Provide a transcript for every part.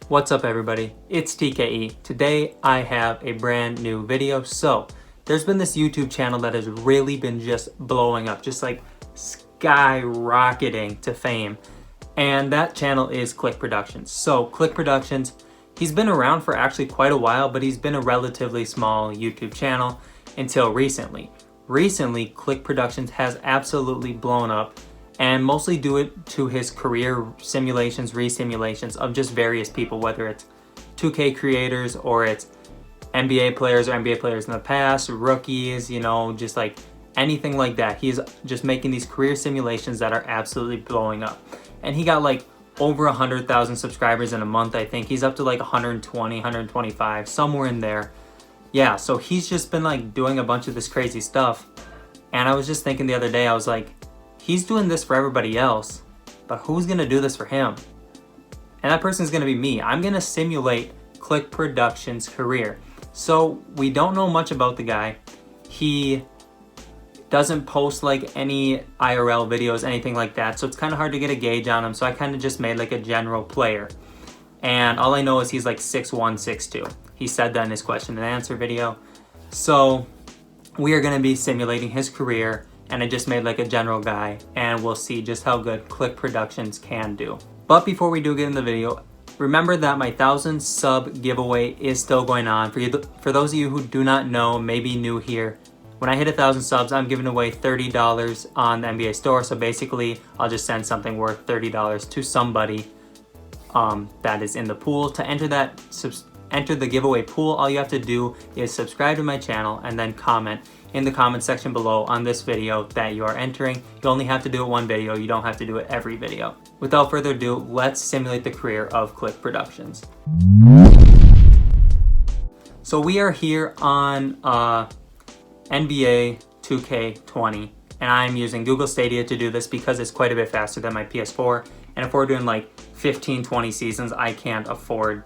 What's up everybody, it's TKE. Today I have a brand new video. So there's been this YouTube channel that has really been just blowing up, just like skyrocketing to fame. And that channel is Clique Productions. So Clique Productions, he's been around for actually quite a while, but he's been a relatively small YouTube channel until recently. Recently, Clique Productions has absolutely blown up, and mostly due it to his career simulations, re-simulations of just various people, whether it's 2K creators or it's NBA players or NBA players in the past, rookies, you know, just like anything like that. He's just making these career simulations that are absolutely blowing up. And he got like over 100,000 subscribers in a month, I think. He's up to like 120, 125, somewhere in there. Yeah, so he's just been like doing a bunch of this crazy stuff. And I was just thinking the other day, I was like, he's doing this for everybody else, but who's gonna do this for him? And that person's gonna be me. I'm gonna simulate Clique Productions' career. So we don't know much about the guy. He doesn't post like any IRL videos, anything like that. So it's kind of hard to get a gauge on him. So I kind of just made like a general player. And all I know is he's like 6'1", 6'2". He said that in his question and answer video. So we are gonna be simulating his career, and I just made like a general guy, and we'll see just how good Clique Productions can do. But before we do get in the video, remember that my 1,000 sub giveaway is still going on. For those of you who do not know, maybe new here, when I hit 1,000 subs, I'm giving away $30 on the NBA store. So basically, I'll just send something worth $30 to somebody that is in the pool. To enter the giveaway pool, all you have to do is subscribe to my channel and then comment in the comment section below on this video that you are entering. You only have to do it one video, you don't have to do it every video. Without further ado, let's simulate the career of Clique Productions. So we are here on NBA 2K20, and I'm using Google Stadia to do this because it's quite a bit faster than my PS4. And if we're doing like 15-20 seasons, I can't afford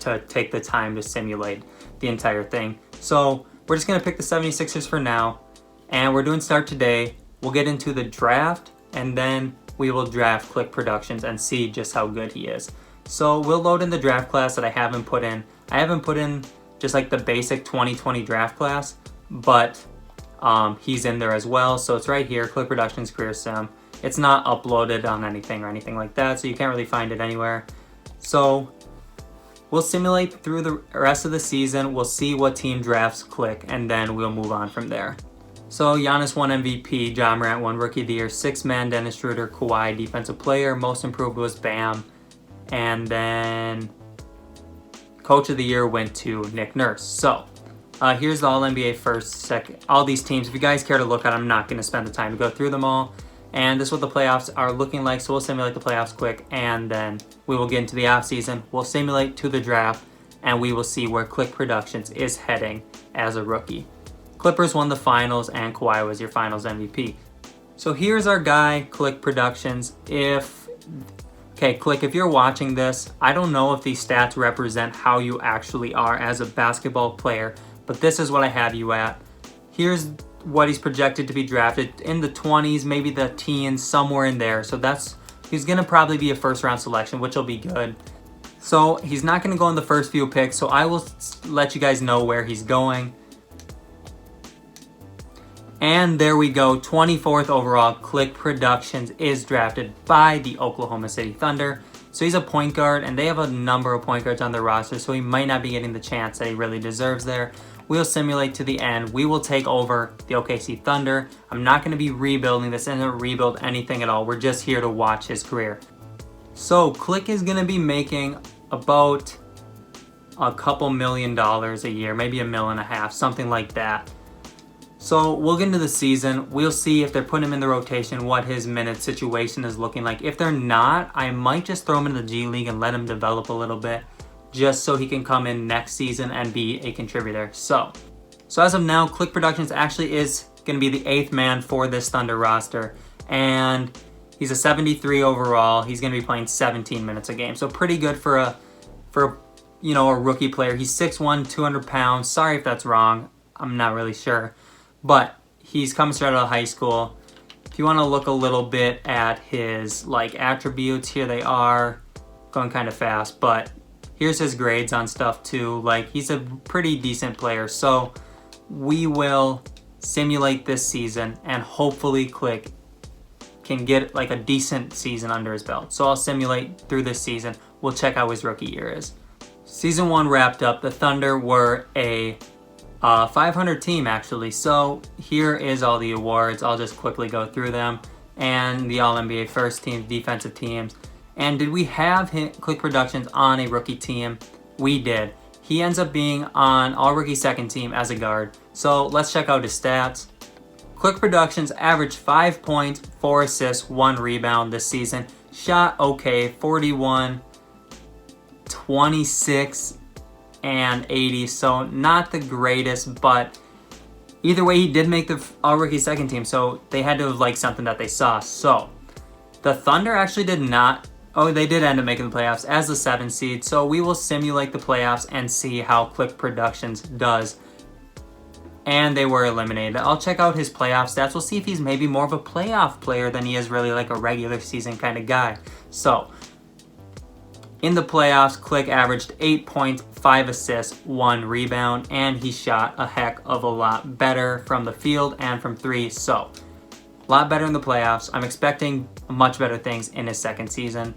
to take the time to simulate the entire thing. So we're just gonna pick the 76ers for now, and we're doing start today. We'll get into the draft, and then we will draft Clique Productions and see just how good he is. So we'll load in the draft class that I haven't put in. I haven't put in just like the basic 2020 draft class, but he's in there as well. So it's right here, Clique Productions Career Sim. It's not uploaded on anything or anything like that, so you can't really find it anywhere. So we'll simulate through the rest of the season. We'll see what team drafts Clique, and then we'll move on from there. So Giannis won MVP, Ja Morant won Rookie of the Year, 6th man Dennis Schroeder, Kawhi Defensive Player, Most Improved was Bam, and then Coach of the Year went to Nick Nurse. So here's the All-NBA first, second, all these teams. If you guys care to look at, I'm not going to spend the time to go through them all. And this is what the playoffs are looking like. So we'll simulate the playoffs quick, and then we will get into the offseason. We'll simulate to the draft, and we will see where Clique Productions is heading as a rookie. Clippers won the finals, and Kawhi was your finals MVP. So here's our guy, Clique Productions. Clique, if you're watching this, I don't know if these stats represent how you actually are as a basketball player, but this is what I have you at. Here's what he's projected to be drafted in the 20s, maybe the teens, somewhere in there. So he's gonna probably be a first round selection, which will be good. So he's not gonna go in the first few picks, so I will let you guys know where he's going. And there we go, 24th overall, Clique Productions is drafted by the Oklahoma City Thunder. So he's a point guard, and they have a number of point guards on their roster, so he might not be getting the chance that he really deserves there. We'll simulate to the end. We will take over the OKC Thunder. I'm not going to be rebuilding this. I didn't rebuild anything at all. We're just here to watch his career. So Clique is going to be making about a couple $1 million a year, maybe $1.5 million, something like that. So we'll get into the season. We'll see if they're putting him in the rotation, what his minute situation is looking like. If they're not, I might just throw him in the G League and let him develop a little bit, just so he can come in next season and be a contributor. So as of now, Clique Productions actually is going to be the 8th man for this Thunder roster, and he's a 73 overall. He's going to be playing 17 minutes a game, so pretty good for a rookie player. He's 6'1", 200 pounds. Sorry if that's wrong. I'm not really sure, but he's coming straight out of high school. If you want to look a little bit at his attributes, here they are, going kind of fast, but Here's his grades on stuff too. Like, he's a pretty decent player. So we will simulate this season, and hopefully Clique can get like a decent season under his belt. So I'll simulate through this season. We'll check how his rookie year is. Season 1 wrapped up. The Thunder were a 500 team actually. So here is all the awards. I'll just quickly go through them. And the All-NBA first team, defensive teams. And did we have Clique Productions on a rookie team? We did. He ends up being on All-Rookie second team as a guard. So let's check out his stats. Clique Productions averaged 5 points, 4 assists, 1 rebound this season. Shot okay, 41, 26, and 80. So not the greatest, but either way, he did make the All-Rookie second team. So they had to have liked something that they saw. So the Thunder actually did not. Oh, they did end up making the playoffs as the 7th seed. So we will simulate the playoffs and see how Clique Productions does. And they were eliminated. I'll check out his playoff stats. We'll see if he's maybe more of a playoff player than he is really like a regular season kind of guy. So in the playoffs, Clique averaged 8 points, 5 assists, 1 rebound, and he shot a heck of a lot better from the field and from 3. So a lot better in the playoffs. I'm expecting much better things in his second season.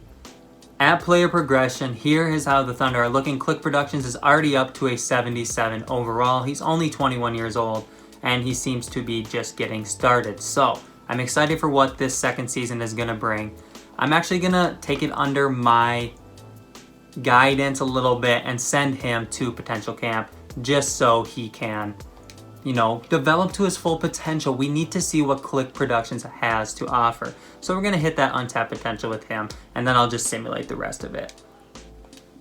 At player progression, here is how the Thunder are looking. Clique Productions is already up to a 77 overall. He's only 21 years old, and he seems to be just getting started. So I'm excited for what this second season is going to bring. I'm actually going to take it under my guidance a little bit and send him to potential camp just so he can, develop to his full potential. We need to see what Clique Productions has to offer. So we're going to hit that untapped potential with him, and then I'll just simulate the rest of it.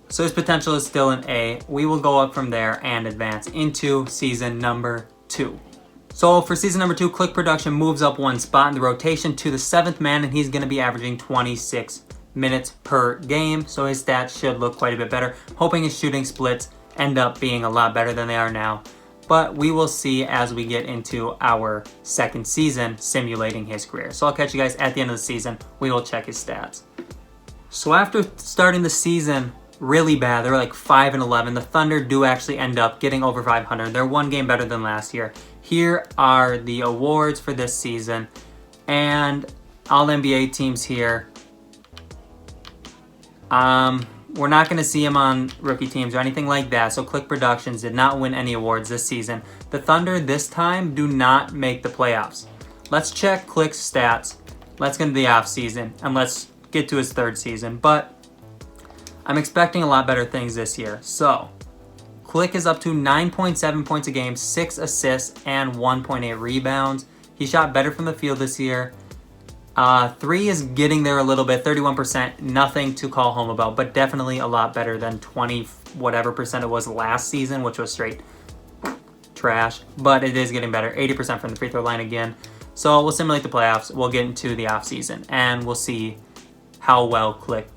So his potential is still an A. We will go up from there and advance into season number 2. So for season number 2, Clique Production moves up 1 spot in the rotation to the 7th man, and he's going to be averaging 26 minutes per game. So his stats should look quite a bit better. Hoping his shooting splits end up being a lot better than they are now. But we will see as we get into our second season simulating his career. So I'll catch you guys at the end of the season. We will check his stats. So after starting the season really bad, they're like 5-11. The Thunder do actually end up getting over 500. They're 1 game better than last year. Here are the awards for this season. And all NBA teams here. We're not going to see him on rookie teams or anything like that, so Clique Productions did not win any awards this season. The Thunder this time do not make the playoffs. Let's check Clique's stats. Let's get into the offseason, and let's get to his 3rd season. But I'm expecting a lot better things this year. So Clique is up to 9.7 points a game, 6 assists, and 1.8 rebounds. He shot better from the field this year. 3 is getting there a little bit, 31%, nothing to call home about, but definitely a lot better than 20 whatever percent it was last season, which was straight trash, but it is getting better. 80% from the free throw line again. So we'll simulate the playoffs, we'll get into the offseason, and we'll see how well Clique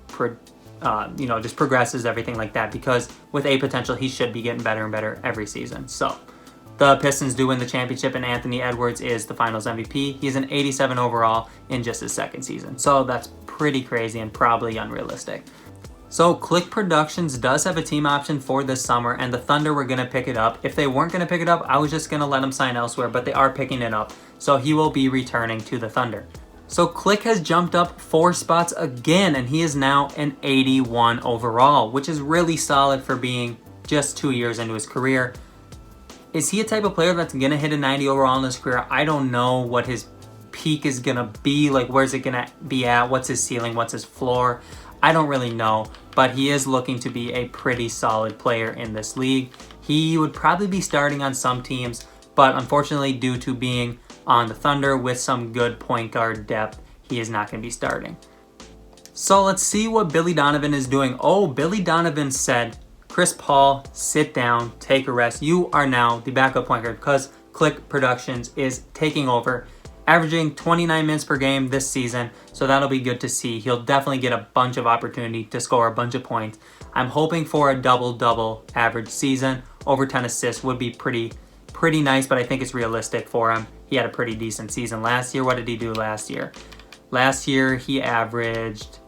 just progresses, everything like that, because with A potential, he should be getting better and better every season. So the Pistons do win the championship, and Anthony Edwards is the finals MVP. He's an 87 overall in just his 2nd season. So that's pretty crazy and probably unrealistic. So Clique Productions does have a team option for this summer, and the Thunder were going to pick it up. If they weren't going to pick it up, I was just going to let him sign elsewhere, but they are picking it up. So he will be returning to the Thunder. So Clique has jumped up 4 spots again, and he is now an 81 overall, which is really solid for being just 2 years into his career. Is he a type of player that's going to hit a 90 overall in his career? I don't know what his peak is going to be. Like, where's it going to be at? What's his ceiling? What's his floor? I don't really know. But he is looking to be a pretty solid player in this league. He would probably be starting on some teams, but unfortunately, due to being on the Thunder with some good point guard depth, he is not going to be starting. So let's see what Billy Donovan is doing. Oh, Billy Donovan said, Chris Paul, sit down, take a rest. You are now the backup point guard because Clique Productions is taking over, averaging 29 minutes per game this season. So that'll be good to see. He'll definitely get a bunch of opportunity to score a bunch of points. I'm hoping for a double-double average season. Over 10 assists would be pretty nice, but I think it's realistic for him. He had a pretty decent season last year. What did he do last year? Last year, he averaged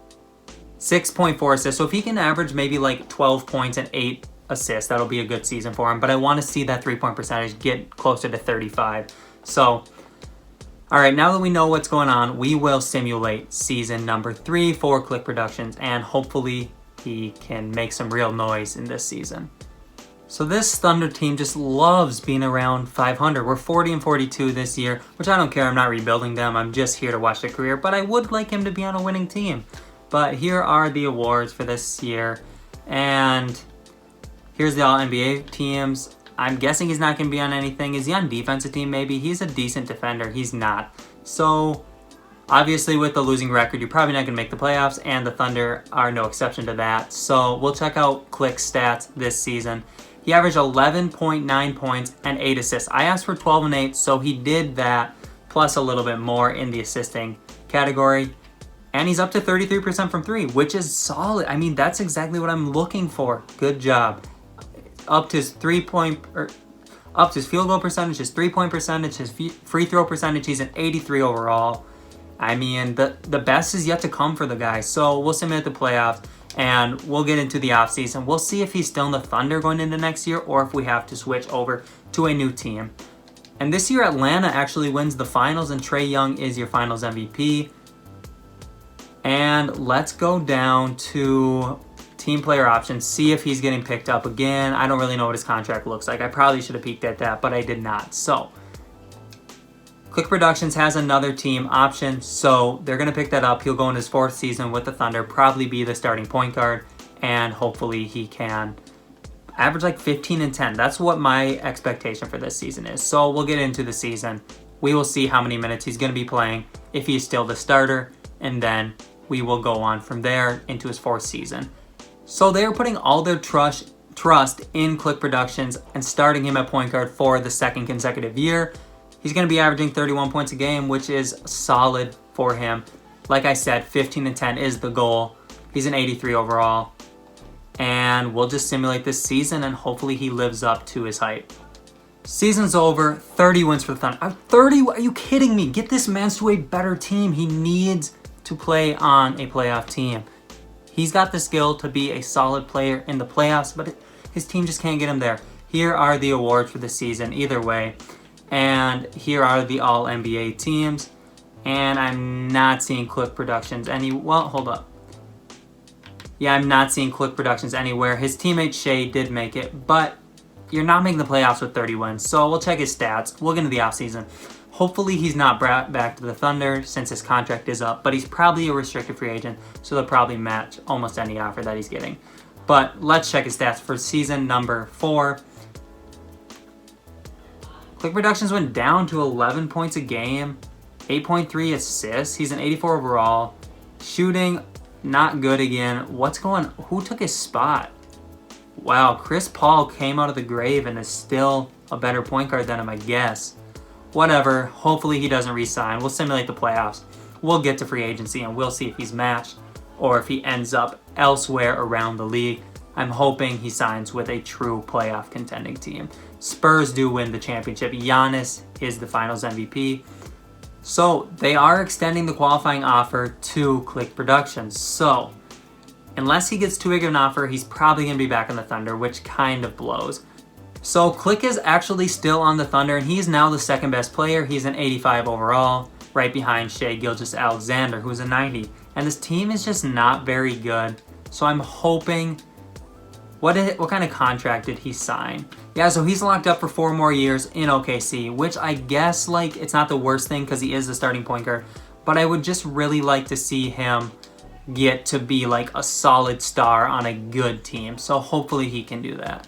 6.4 assists. So if he can average maybe like 12 points and 8 assists, that'll be a good season for him. But I want to see that 3-point percentage get closer to 35. So, all right, now that we know what's going on, we will simulate season number 3 for Clique Productions, and hopefully he can make some real noise in this season. So this Thunder team just loves being around 500. We're 40-42 this year, which I don't care. I'm not rebuilding them. I'm just here to watch their career, but I would like him to be on a winning team. But here are the awards for this year, and here's the All-NBA teams. I'm guessing he's not going to be on anything. Is he on defensive team maybe? He's a decent defender. He's not. So, obviously with the losing record, you're probably not going to make the playoffs, and the Thunder are no exception to that. So, we'll check out Clique's stats this season. He averaged 11.9 points and 8 assists. I asked for 12 and 8, so he did that, plus a little bit more in the assisting category. And he's up to 33% from 3, which is solid. I mean, that's exactly what I'm looking for. Good job. Up to his field goal percentage, his 3-point percentage, his free throw percentage. He's an 83 overall. I mean, the best is yet to come for the guy. So we'll simulate the playoffs, and we'll get into the offseason. We'll see if he's still in the Thunder going into next year, or if we have to switch over to a new team. And this year, Atlanta actually wins the finals, and Trae Young is your finals MVP. And let's go down to team player options, see if he's getting picked up again. I don't really know what his contract looks like. I probably should have peeked at that, but I did not. So, Clique Productions has another team option, so they're going to pick that up. He'll go in his 4th season with the Thunder, probably be the starting point guard, and hopefully he can average like 15 and 10. That's what my expectation for this season is. So, we'll get into the season. We will see how many minutes he's going to be playing, if he's still the starter, and then we will go on from there into his 4th season. So they're putting all their trust in Clique Productions and starting him at point guard for the 2nd consecutive year. He's going to be averaging 31 points a game, which is solid for him. Like I said, 15 and 10 is the goal. He's an 83 overall. And we'll just simulate this season, and hopefully he lives up to his hype. Season's over. 30 wins for the Thunder. 30? Are you kidding me? Get this man to a better team. He needs to play on a playoff team. He's got the skill to be a solid player in the playoffs, but his team just can't get him there. Here are the awards for the season either way. And here are the All-NBA teams. And I'm not seeing Clique Productions well, hold up. Yeah, I'm not seeing Clique Productions anywhere. His teammate Shea did make it, but you're not making the playoffs with 30 wins. So we'll check his stats. We'll get into the offseason. Hopefully he's not brought back to the Thunder since his contract is up, but he's probably a restricted free agent, so they'll probably match almost any offer that he's getting. But let's check his stats for season number 4. Clique Productions went down to 11 points a game, 8.3 assists. He's an 84 overall. Shooting, not good again. Who took his spot? Wow, Chris Paul came out of the grave and is still a better point guard than him, I guess. Whatever, hopefully he doesn't re-sign. We'll simulate the playoffs. We'll get to free agency and we'll see if he's matched or if he ends up elsewhere around the league. I'm hoping he signs with a true playoff contending team. Spurs do win the championship. Giannis is the finals MVP. So they are extending the qualifying offer to Clique Productions. So unless he gets too big of an offer, he's probably going to be back on the Thunder, which kind of blows. So Clique is actually still on the Thunder, and he's now the 2nd best player. He's an 85 overall, right behind Shai Gilgeous-Alexander, who's a 90. And this team is just not very good. So I'm hoping... What kind of contract did he sign? Yeah, so he's locked up for 4 more years in OKC, which I guess, like, it's not the worst thing because he is the starting point guard. But I would just really like to see him get to be, like, a solid star on a good team. So hopefully he can do that.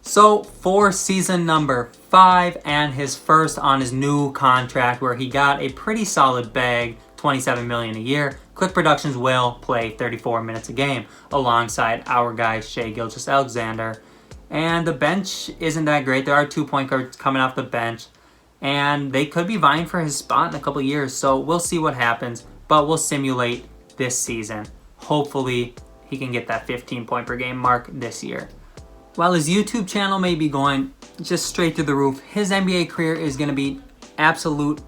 So for season number 5 and his first on his new contract where he got a pretty solid bag, $27 million a year, Clique Productions will play 34 minutes a game alongside our guy Shai Gilgeous-Alexander. And the bench isn't that great. There are 2 point guards coming off the bench, and they could be vying for his spot in a couple years. So we'll see what happens, but we'll simulate this season. Hopefully he can get that 15 point per game mark this year. While his YouTube channel may be going just straight through the roof, his NBA career is going to be absolute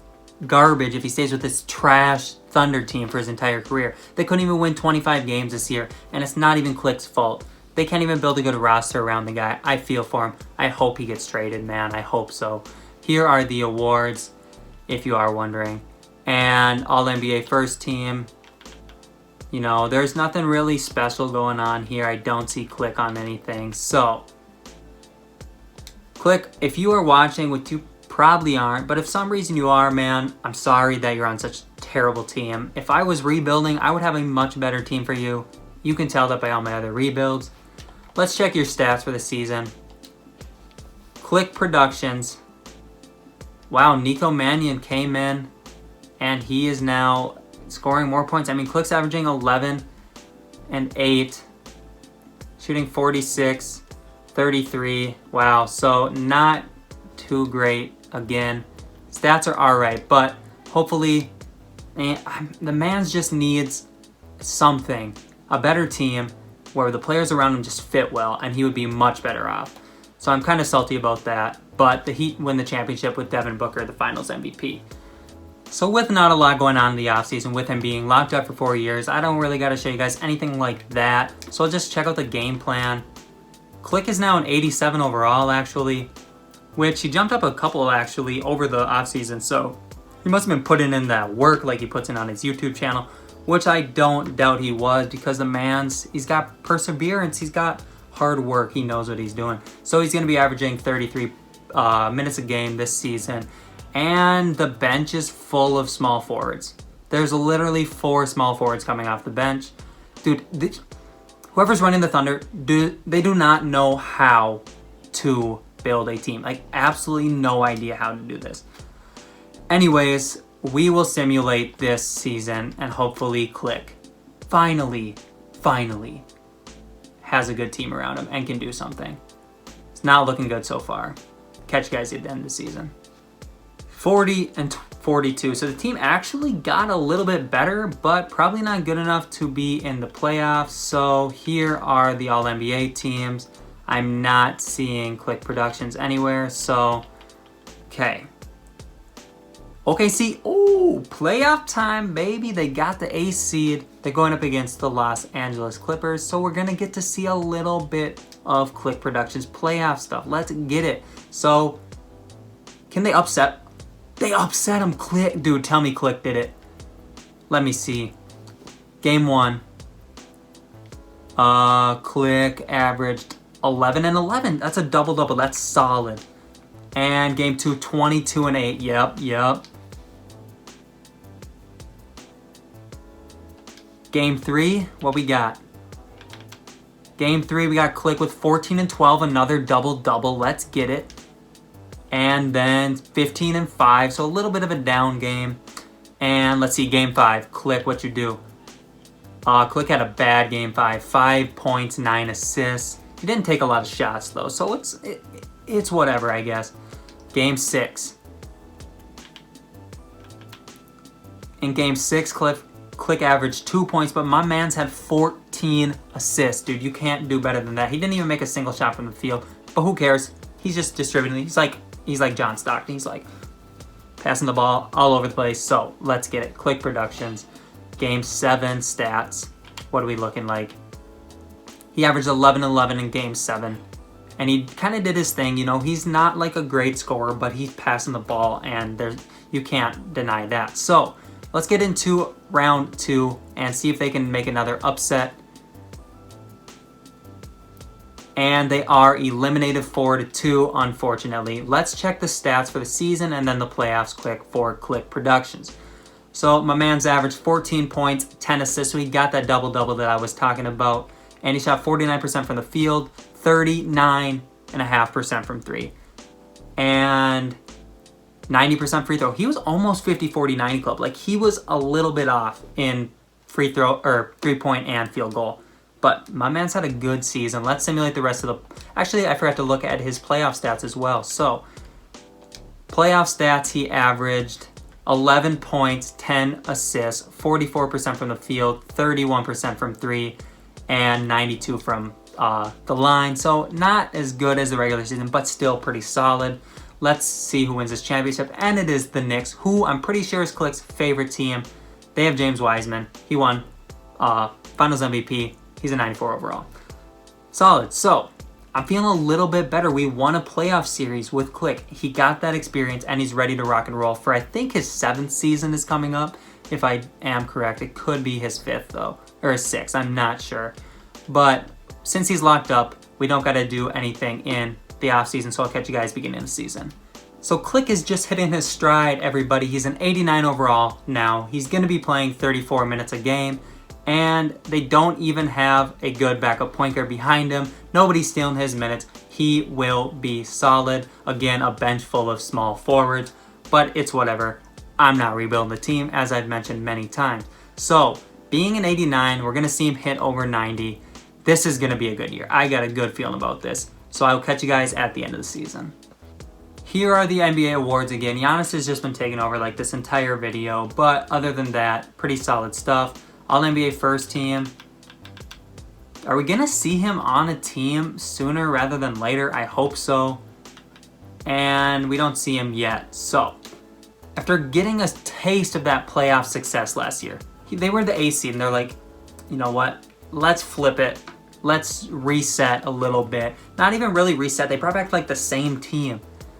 garbage if he stays with this trash Thunder team for his entire career. They couldn't even win 25 games this year, and it's not even Clique's fault. They can't even build a good roster around the guy. I feel for him. I hope he gets traded, man. I hope so. Here are the awards, if you are wondering. And All-NBA First Team. You know, there's nothing really special going on here. I don't see Clique on anything. So, Clique, if you are watching, which you probably aren't, but if some reason you are, man, I'm sorry that you're on such a terrible team. If I was rebuilding, I would have a much better team for you. You can tell that by all my other rebuilds. Let's check your stats for the season. Clique Productions. Wow, Nico Mannion came in, and he is now scoring more points. I mean, Clique's averaging 11 and 8, shooting 46, 33. Wow, so not too great again. Stats are alright, but hopefully, the man just needs something, a better team where the players around him just fit well, and he would be much better off. So I'm kind of salty about that, but the Heat win the championship with Devin Booker, the Finals MVP. So with not a lot going on in the offseason, with him being locked up for 4 years, I don't really got to show you guys anything like that. So I'll just check out the game plan. Clique is now an 87 overall, actually, which he jumped up a couple, actually, over the offseason. So he must have been putting in that work like he puts in on his YouTube channel, which I don't doubt he was, because the he's got perseverance, he's got hard work, he knows what he's doing. So he's going to be averaging 33 minutes a game this season. And the bench is full of small forwards. There's literally 4 small forwards coming off the bench. Dude, whoever's running the Thunder, they do not know how to build a team. Like, absolutely no idea how to do this. Anyways, we will simulate this season, and hopefully Clique finally has a good team around him and can do something. It's not looking good so far. Catch you guys at the end of the season. 40 and 42. So the team actually got a little bit better, but probably not good enough to be in the playoffs. So here are the All-NBA teams. I'm not seeing Clique Productions anywhere. So, okay. OKC, oh, playoff time, baby. They got the ace seed. They're going up against the Los Angeles Clippers. So we're going to get to see a little bit of Clique Productions playoff stuff. Let's get it. So, can they upset? They upset them, Clique. Dude, tell me Clique did it. Let me see. Game 1. Clique averaged 11 and 11. That's a double-double. That's solid. And game 2, 22 and 8. Yep. Game 3, what we got? Game 3, we got Clique with 14 and 12. Another double-double. Let's get it. And then 15 and 5, so a little bit of a down game. And let's see, game 5, Clique, what you do? Clique had a bad game 5, 5 points, 9 assists. He didn't take a lot of shots though, so it's whatever, I guess. Game 6. In game 6, Clique averaged 2 points, but my man's had 14 assists. Dude, you can't do better than that. He didn't even make a single shot from the field, but who cares? He's just distributing. He's like John Stockton. He's like passing the ball all over the place. So let's get it. Clique Productions. Game 7 stats. What are we looking like? He averaged 11-11 in game 7. And he kind of did his thing. You know, he's not like a great scorer, but he's passing the ball, and you can't deny that. So let's get into round 2 and see if they can make another upset. And they are eliminated 4-2, unfortunately. Let's check the stats for the season and then the playoffs quick for Clique Productions. So my man's averaged 14 points, 10 assists. So he got that double-double that I was talking about. And he shot 49% from the field, 39.5% from 3. And 90% free throw. He was almost 50-40-90 club. Like, he was a little bit off in free throw or 3-point and field goal. But my man's had a good season. Let's simulate the rest of the... Actually, I forgot to look at his playoff stats as well. So, playoff stats, he averaged 11 points, 10 assists, 44% from the field, 31% from 3, and 92 from the line. So, not as good as the regular season, but still pretty solid. Let's see who wins this championship, and it is the Knicks, who I'm pretty sure is Clique's favorite team. They have James Wiseman. He won Finals MVP. He's a 94 overall. Solid. So I'm feeling a little bit better. We won a playoff series with Clique. He got that experience, and he's ready to rock and roll for, I think, his 7th season is coming up. If I am correct, it could be his 5th though, or his 6th. I'm not sure. But since he's locked up, we don't got to do anything in the offseason, so I'll catch you guys beginning of the season. So Clique is just hitting his stride, everybody. He's an 89 overall now. He's going to be playing 34 minutes a game, and they don't even have a good backup point guard behind him. Nobody's stealing his minutes. He will be solid. Again, a bench full of small forwards, but it's whatever. I'm not rebuilding the team, as I've mentioned many times. So being an 89, we're going to see him hit over 90. This is going to be a good year. I got a good feeling about this. So I'll catch you guys at the end of the season. Here are the NBA awards again. Giannis has just been taking over like this entire video, but other than that, pretty solid stuff. All NBA first team. Are we going to see him on a team sooner rather than later? I hope so. And we don't see him yet. So after getting a taste of that playoff success last year, they were the A seed, and they're like, you know what? Let's flip it. Let's reset a little bit. Not even really reset. They brought back like the same team,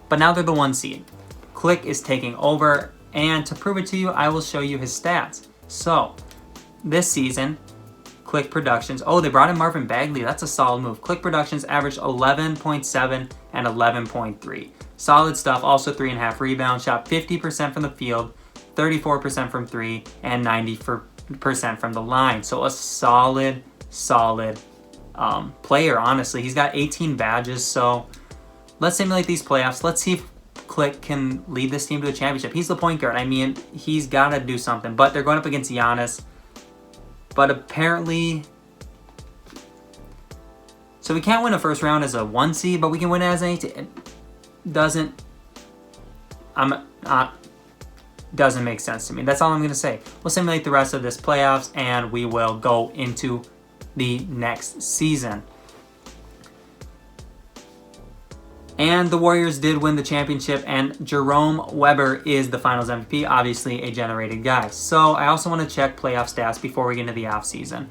but now they're the 1 seed. Clique is taking over, and to prove it to you, I will show you his stats. So this season, Clique Productions, oh, they brought in Marvin Bagley. That's a solid move. Clique Productions averaged 11.7 and 11.3. Solid stuff. Also 3.5 rebounds. Shot 50% from the field, 34% from 3, and 90% from the line. So a solid player, honestly. He's got 18 badges, so let's simulate these playoffs. Let's see if Clique can lead this team to a championship. He's the point guard. I mean, he's got to do something, but they're going up against Giannis. But apparently, so we can't win a first round as a 1 seed, but we can win it as an 8 seed. It doesn't make sense to me. That's all I'm going to say. We'll simulate the rest of this playoffs, and we will go into the next season. And the Warriors did win the championship, and Jerome Weber is the Finals MVP, obviously a generated guy. So I also want to check playoff stats before we get into the offseason.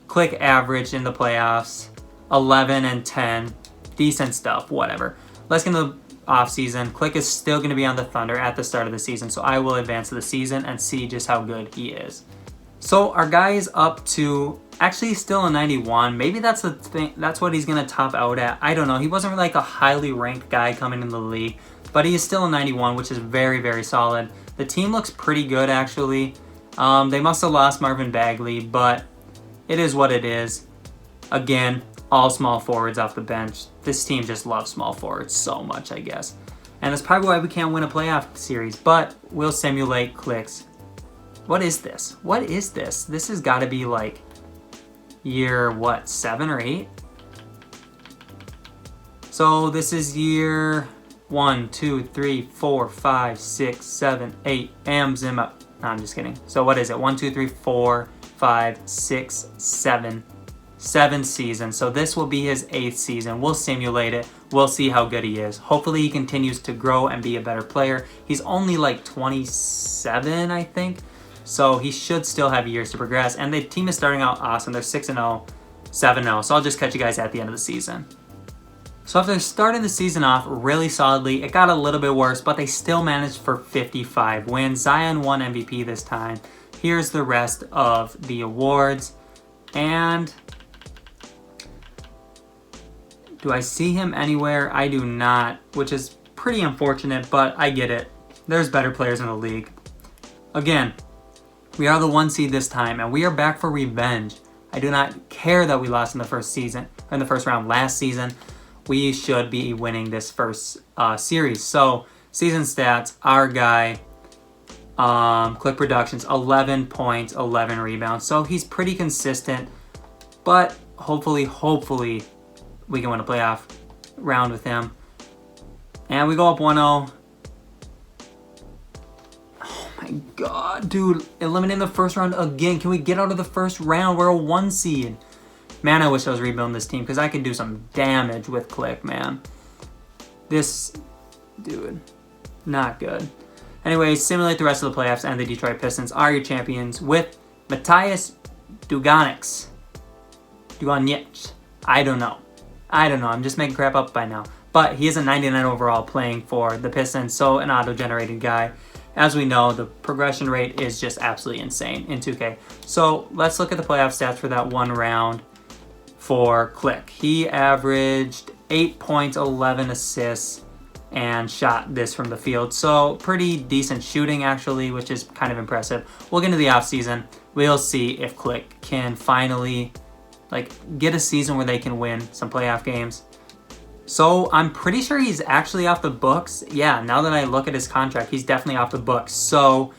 Clique averaged in the playoffs 11 and 10. Decent stuff, whatever. Let's get into the offseason. Clique is still going to be on the Thunder at the start of the season, so I will advance to the season and see just how good he is. So our guy is up to, actually still a 91. Maybe that's the thing. That's what he's going to top out at. I don't know. He wasn't like a highly ranked guy coming in the league, but he is still a 91, which is very, very solid. The team looks pretty good, actually. They must have lost Marvin Bagley, but it is what it is. Again, all small forwards off the bench. This team just loves small forwards so much, I guess. And that's probably why we can't win a playoff series, but we'll simulate Clique's. What is this? What is this? This has got to be like year, what, 7 or 8? So this is year 1, 2, 3, 4, 5, 6, 7, 8. Zim up. No, I'm just kidding. So what is it? 1, 2, 3, 4, 5, 6, 7. 7 seasons. So this will be his 8th season. We'll simulate it. We'll see how good he is. Hopefully he continues to grow and be a better player. He's only like 27, I think. So he should still have years to progress. And the team is starting out awesome. They're 6-0, 7-0. So I'll just catch you guys at the end of the season. So after starting the season off really solidly, it got a little bit worse, but they still managed for 55 wins. Zion won MVP this time. Here's the rest of the awards. And do I see him anywhere? I do not, which is pretty unfortunate, but I get it. There's better players in the league. Again, we are the 1 seed this time, and we are back for revenge. I do not care that we lost in the first season, or in the first round last season. We should be winning this first series. So, season stats, our guy, Clique Productions, 11 points, 11 rebounds. So he's pretty consistent, but hopefully, we can win a playoff round with him. And we go up 1-0. My God, dude, eliminating the first round again. Can we get out of the first round? We're a 1 seed. Man, I wish I was rebuilding this team because I could do some damage with Clique, man. This dude. Not good. Anyways, simulate the rest of the playoffs, and the Detroit Pistons are your champions with Matthias Duganics. I don't know. I'm just making crap up by now. But he is a 99 overall playing for the Pistons, so an auto-generated guy. As we know, the progression rate is just absolutely insane in 2K. So let's look at the playoff stats for that one round for Clique. He averaged 8 points, 11 assists, and shot this from the field. So pretty decent shooting actually, which is kind of impressive. We'll get into the offseason. We'll see if Clique can finally get a season where they can win some playoff games. So I'm pretty sure he's actually off the books. Yeah, now that I look at his contract, he's definitely off the books. So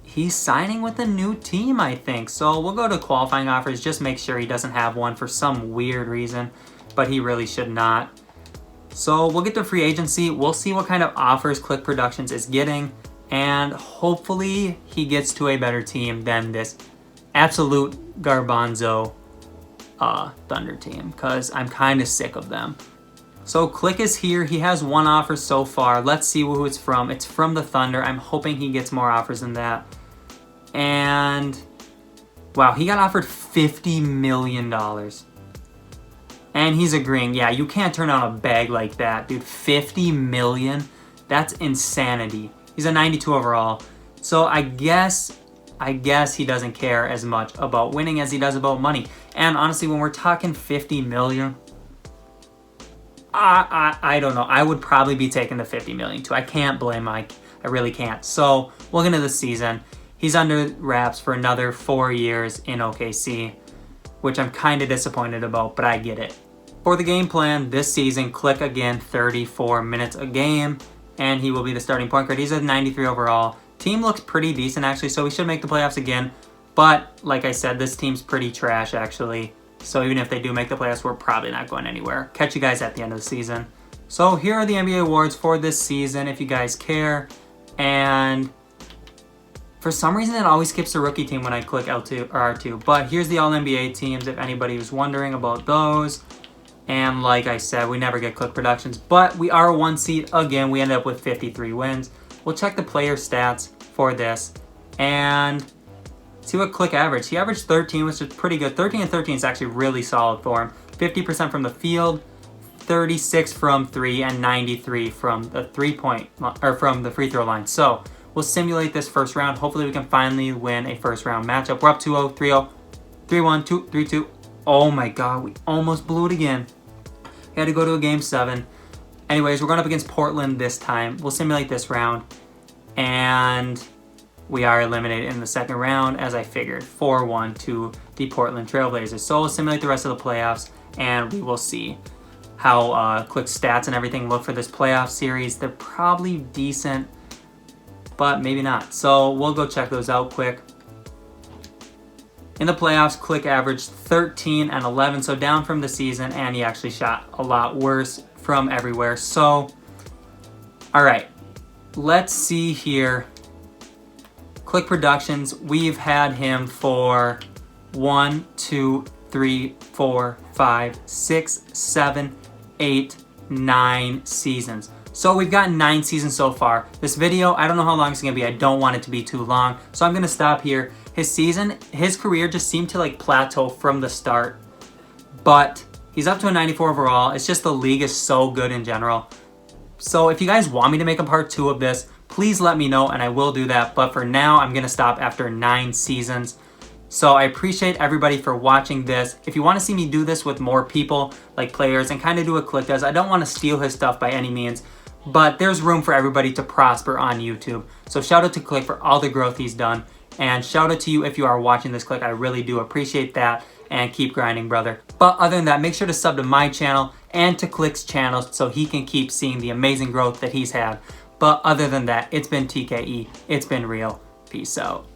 he's signing with a new team, I think. So we'll go to qualifying offers. Just make sure he doesn't have one for some weird reason, but he really should not. So we'll get to free agency. We'll see what kind of offers Clique Productions is getting, and hopefully he gets to a better team than this absolute garbanzo Thunder team, because I'm kind of sick of them. So Clique is here. He has one offer so far. Let's see who it's from. It's from the Thunder. I'm hoping he gets more offers than that. And wow, he got offered $50 million. And he's agreeing. Yeah, you can't turn down a bag like that, dude. $50 million? That's insanity. He's a 92 overall. So I guess he doesn't care as much about winning as he does about money. And honestly, when we're talking $50 million, I don't know. I would probably be taking the $50 million too. I can't blame Mike. I really can't. So we'll get into the season. He's under wraps for another 4 years in OKC, which I'm kind of disappointed about, but I get it. For the game plan this season, Clique again 34 minutes a game, and he will be the starting point guard. He's a 93 overall. Team looks pretty decent actually, so we should make the playoffs again. But like I said, this team's pretty trash actually. So even if they do make the playoffs, we're probably not going anywhere. Catch you guys at the end of the season. So here are the NBA awards for this season if you guys care. And for some reason, it always skips the rookie team when I click L2 or R2. But here's the All-NBA teams if anybody was wondering about those. And like I said, we never get Clique Productions. But we are a 1 seed again. We end up with 53 wins. We'll check the player stats for this. And see what Clique averaged. He averaged 13, which is pretty good. 13 and 13 is actually really solid for him. 50% from the field, 36 from 3, and 93 from the from the free throw line. So we'll simulate this first round. Hopefully we can finally win a first round matchup. We're up 2-0, 3-0, 3-1, 3-2. Oh my god, we almost blew it again. We had to go to a game 7. Anyways, we're going up against Portland this time. We'll simulate this round. And we are eliminated in the second round, as I figured, 4-1 to the Portland Trailblazers. So we'll simulate the rest of the playoffs, and we will see how Clique's stats and everything look for this playoff series. They're probably decent, but maybe not. So we'll go check those out quick. In the playoffs, Clique averaged 13 and 11, so down from the season, and he actually shot a lot worse from everywhere. So, all right, let's see here. Clique Productions, we've had him for 1, 2, 3, 4, 5, 6, 7, 8, 9 seasons. So we've gotten 9 seasons so far. This video, I don't know how long it's gonna be. I don't want it to be too long. So I'm gonna stop here. His career just seemed to plateau from the start. But he's up to a 94 overall. It's just the league is so good in general. So if you guys want me to make a part 2 of this, please let me know and I will do that. But for now, I'm gonna stop after 9 seasons. So I appreciate everybody for watching this. If you want to see me do this with more people, like players, and kind of do what Clique does, I don't want to steal his stuff by any means, but there's room for everybody to prosper on YouTube. So shout out to Clique for all the growth he's done, and shout out to you if you are watching this, Clique. I really do appreciate that, and keep grinding, brother. But other than that, make sure to sub to my channel and to Clique's channel so he can keep seeing the amazing growth that he's had. But other than that, it's been TKE. It's been real. Peace out.